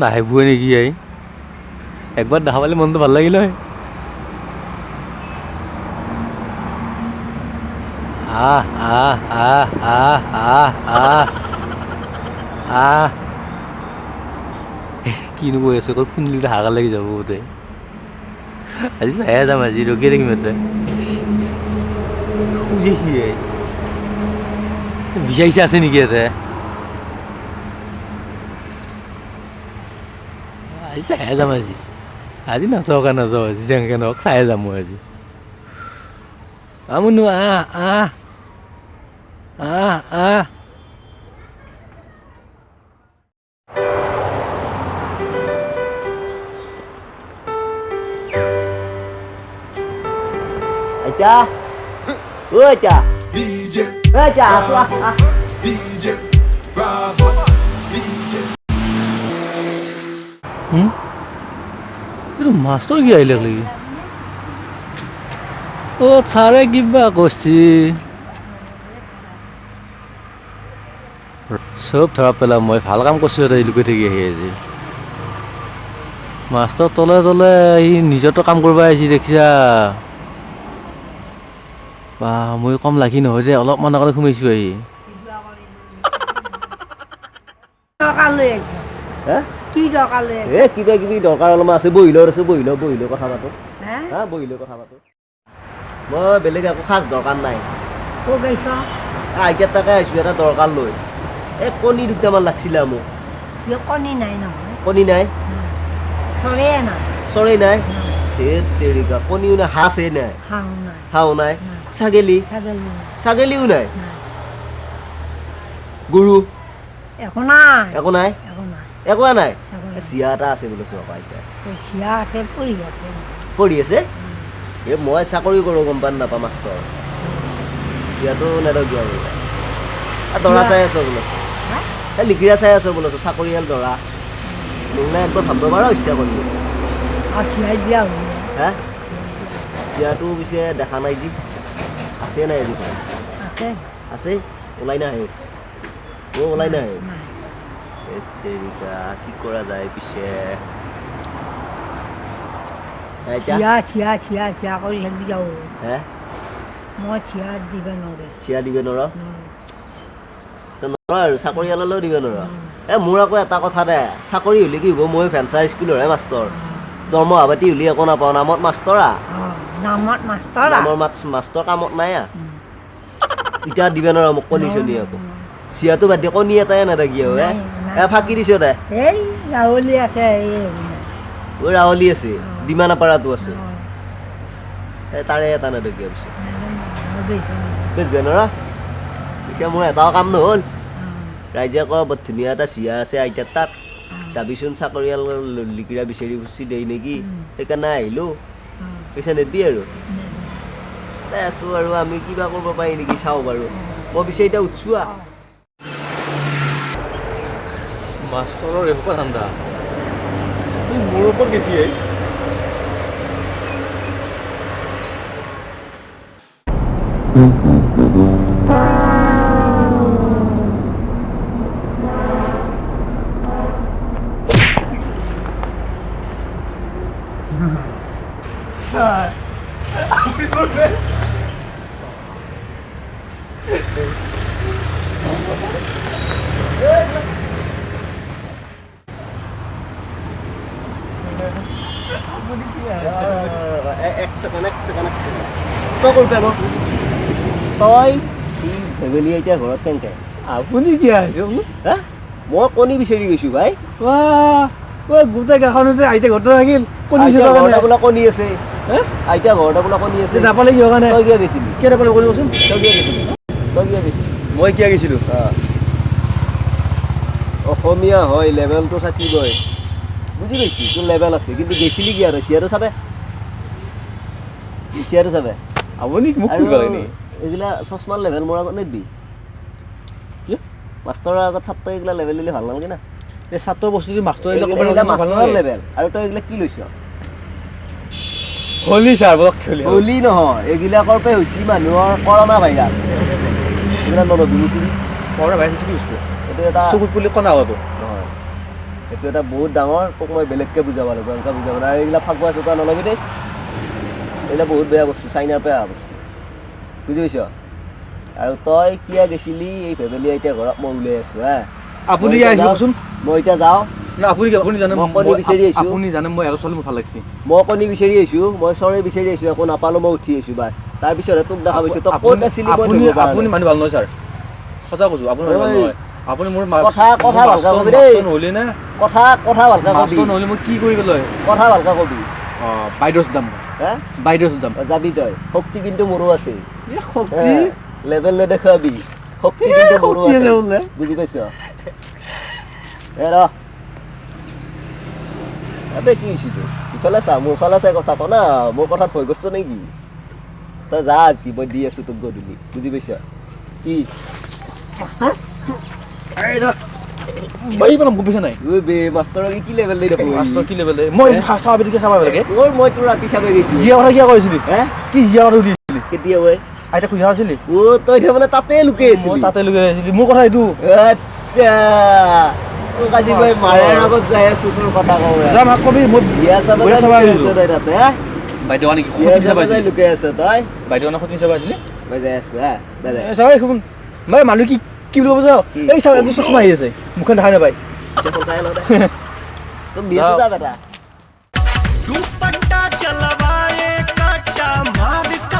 নাহিবই নেকি এই একবাৰ দেখা পালে মনটো ভাল লাগিল হয় আহ আহ আহ আহ আহ আহ আহ কিনো কৈ আছে ক'ত শুনিলে হাগা লাগি যাব বোধে আজি চাহে যাম আজি ৰখিয়ে থাকিম ইয়াতে শুনিছি বিচাৰিছে আছে নেকি ইয়াতে আজি চাহে যাম আজি নথকা নাযাওঁ আজি যেনেকৈ নহওক চাহে যাম মই আজি আমনো আহ আহ আহ আহ আইতা ঐ আইতা আইতা আছো আহ এইটো মাষ্টৰ কি আহিলে লাগি অ' ছাৰে কিবা কৈছে চব ধৰা পেলা মই ভাল কাম কৰিছোঁ এটা লুকাই থাকি আহি আজি মাষ্টৰ তলে তলে সি নিজৰতো কাম কৰিব আহিছে দেখিছা বা মই কম লাগি নহয় যে অলপমান আগতে সোমাইছোঁ আহি কি কিবা কিবি দৰকাৰ অলপমান আছে বহি লৈ কথা পাতো মই বেলেগ একো খাজ দৰকাৰ নাই আইতাৰ তাকে আহিছোঁ এটা দৰকাৰ লৈ এই কণী দুটামান লাগিছিলে মোক কণী নাই নহয় কণী নাই চৰে নাই তেৰিকা কণীও নাই হাঁহে নাই হাঁহ নাই ছাগলীও নাই গৰু একো নাই চিয়া এটা আছে বোলে চৰকাৰ এতিয়া পঢ়ি আছে এই মই চাকৰি কৰোঁ গম পান নাপাওঁ মাষ্টৰ চিয়াটো নেদগীয়া বোলে দৰা চাই আছ বোলে এই লিখিৰা চাই আছ বোলে চাকৰিয়াল দৰা মোক নাই একবাৰ ভাবিব পাৰ ইচ্ছা কৰি হা চিয়াটো পিছে দেখা নাই যি আছে নাই আজি আছে ওলাই নাহে ওলাই নাহে কি কৰা যায় পিছে চিয়া দিবে নৰ আৰু চাকৰিয়াললৈও দিব নোৱাৰ মোৰ আকৌ এটা কথা দে চাকৰি হ'লে কি হ'ব মই ভেঞ্চাৰ স্কুলৰহে মাষ্টৰ দৰমহা পাতি হ'লে একো নাপাওঁ নামত মাষ্টৰ মাষ্টৰ কামত নাই এতিয়া দিবে নোৱাৰ মোক কণী চনি আকৌ চিয়াটো বাদ দিয়ে কণী এটাই নাথাকি ফাঁকি দিছ দে ৰাৱলী আছে ডিমানাপাৰাটো আছে তাৰে এটা নাথাকি পিছে নৰা এতিয়া মোৰ এটাও কাম নহ'ল ৰাইজে কয় বৰ ধুনীয়া এটা চিয়া আছে আইতাৰ তাত যাবিচোন চাকৰিয়াল লিকিৰা বিচাৰি ফুচি দেই নেকি সেইকাৰণে আহিলোঁ পইচা নিদি আৰু আছোঁ আৰু আমি কিবা কৰিব পাৰি নেকি চাওঁ বাৰু মই পিছে এতিয়া উঠছোঁ মাষ্টৰৰ একো ঠাণ্ডা মোৰ ওপৰত গেছি এক ছেকেণ্ড তই কৰিবা ন তই ফেমিলি এতিয়া ঘৰত কেনেকৈ আপুনি কি আহিছে হা মই কণী বিচাৰি গৈছোঁ ভাই গোটেই গাখনতে আইতা ঘৰতে থাকিল বোলা কণী আছে আইতা ঘৰতে বোলা কণী আছে নাপালে কি কাৰণে তই কিয় গৈছিলি কিয় নাপালে কৰিবচোন তই কিয় গৈছিলি মই কিয় গৈছিলোঁ অসমীয়া হয় লেভেলটো থাকিবই বুজি পাইছি তোৰ লেভেল আছে কিন্তু গৈছিলি কি আৰু চিয়াৰো চাবে আপুনি মোক এইগিলা চশমাৰ লেভেল মোৰ আগত নিদি কি মাষ্টৰৰ আগত ছাত্ৰ এইগিলা লেভেল দিলে ভাল নালাগে না এই ছাত্ৰৰ বস্তুটো মাষ্টৰ মাষ্টৰৰ লেভেল আৰু তই এইগিলা কি লৈছ হলি ছাৰ হলি নহয় এইগিলাকৰ পৰা হৈছে মানুহৰ কৰোণা ভাইৰাছ এইবিলাক নল'বি বুজিছিলি কৰোণা ভাইৰাছ কি বস্তু এইটো এটা চকুত পুলি কণা হোৱাটো নহয় এইটো এটা বহুত ডাঙৰ তোক মই বেলেগকৈ বুজাব লাগিব এনেকৈ বুজাব আৰু এইবিলাক ফাকুৱা চুকুৱা নল'বি দেই এইবিলাক বহুত বেয়া বস্তু চাইনাৰ পৰা অহা বস্তু বুজি পাইছ আৰু তই কিয় গৈছিলি এই ফেমিলি এতিয়া ঘৰত মই ওলাই আছোঁ হা আপুনি আহিবচোন মই এতিয়া যাওঁ না আপুনি জানে মই কণী বিচাৰি আহিছোঁ আপুনি জানে মই আৰু ছোৱালী মোৰ ভাল লাগিছে মই কণী বিচাৰি আহিছোঁ মই চৰাই বিচাৰি আহিছোঁ একো নাপালোঁ মই উঠি আহিছোঁ বাছ তাৰপিছতহে তোক দেখা পাইছোঁ তই ক'ত আছিলি আপুনি মানুহ ভাল নহয় ছাৰ সঁচা কৈছোঁ আপুনি ভাল নহয় আপুনি মোৰ কথা ভালকৈ কবি দেই নহ'লে না কথা ভালকৈ কবি নহ'লে মই কি কৰিব লয় কথা ভালকৈ কবি অঁ বাইদেউৰ যাম হা বাইদেউৰ যাম যাবি তই শক্তি কিন্তু মোৰো আছে শক্তি লেভেল লৈ দেখুৱাবি শক্তি কিন্তু মোৰো আছে বুজি পাইছ ৰ আবে কি হৈছিল ইফালে চা মোৰ ফালে চাই কথা ক না মোৰ কথাত ভয় কৰিছ নেকি তই যা আজি মই দি আছোঁ তোক গধূলি বুজি পাইছ কি নাই মাষ্টৰক কি লেভেল দি দেখোন মাষ্টৰ কি লেভেল মই চাব লাগে মই তোৰ ৰাতি চাব গৈছোঁ জিয়া কথা কিয় কৈছিলি হে কি জিয়া কথা সুধিছিলি কেতিয়া ঐ আইতা খুজা আছিলি তই তাৰমানে তাতে লুকাই আছিলি তাতে লুকাই আছিলি মোৰ কথা এইটো আচ্ছা তোক আজি মই মাৰাৰ আগত যাই আছোঁ তোৰ কথা কওঁ যাম কবি মই বিয়া চাব তই তাতে হা বাইদেউ আনি বিয়া চাব লুকাই আছ তই বাইদেউ আনি সতি চাব আছিলি মই যাই আছোঁ হা দাদা চাবাই শুন মই মানুহ কি বুলি ক'ব যাওঁ এই চাব একদম চশমা আহি আছে মুখখন দেখাই নাপায় तुम बिया से जा बेटा दुपट्टा चलवाए काटा मार का